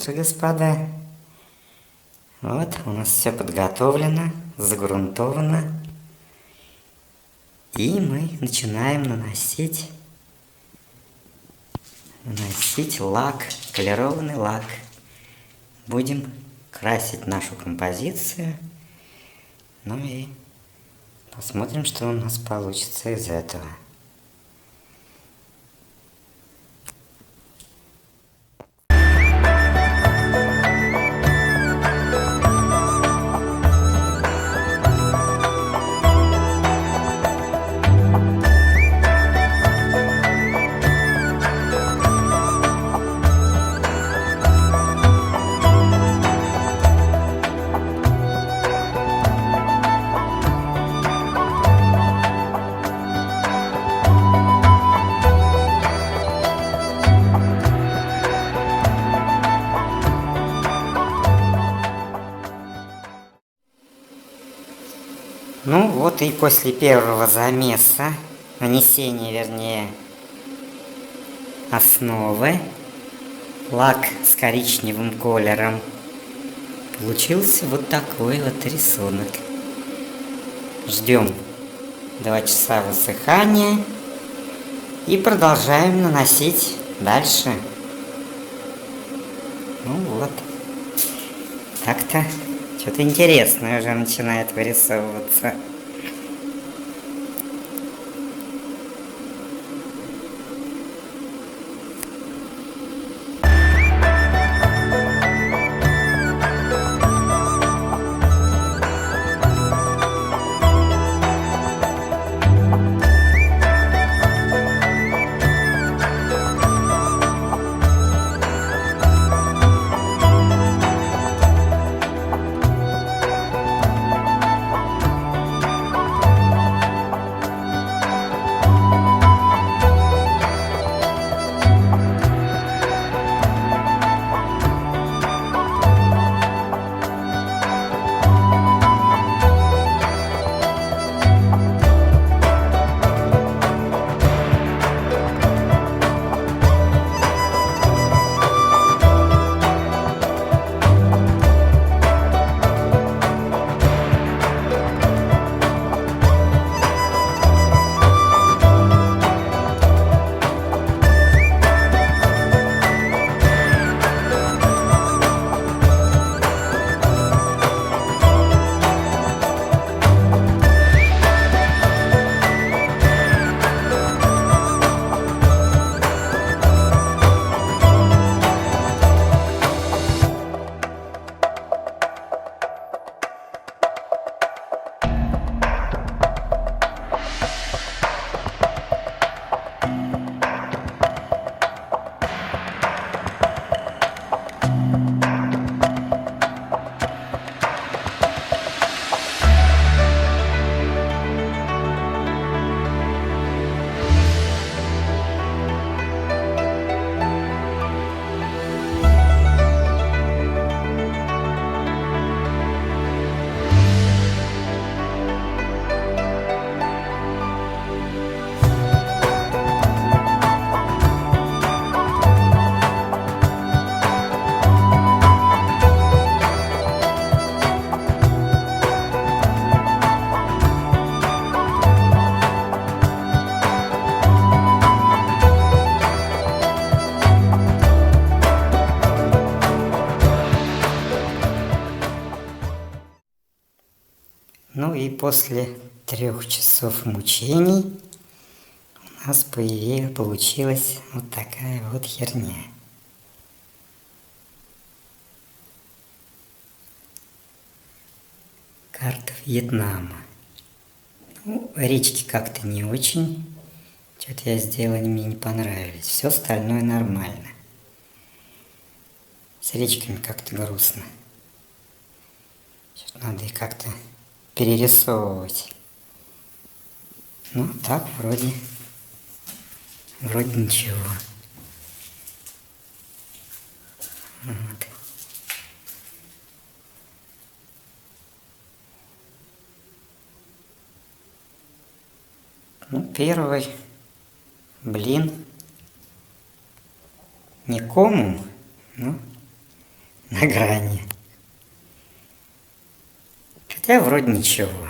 же, господа. Вот, у нас все подготовлено, загрунтовано. И мы начинаем наносить лак, колерованный лак. Будем красить нашу композицию. Ну и посмотрим, что у нас получится из этого. Ну вот и после первого замеса, нанесения, вернее, основы, лак с коричневым колером, получился вот такой вот рисунок. Ждем 2 часа высыхания и продолжаем наносить дальше. Ну вот, так-то что-то интересное уже начинает вырисовываться. Ну и после 3 часов мучений у нас получилась вот такая вот херня. Карта Вьетнама. Ну, речки как-то не очень. Что-то я сделал, они мне не понравились. Все остальное нормально. С речками как-то грустно. Что-то надо их как-то перерисовывать. Ну, так вроде ничего. Вот. Ну, первый блин не комом, но на грани. Хотя вроде ничего.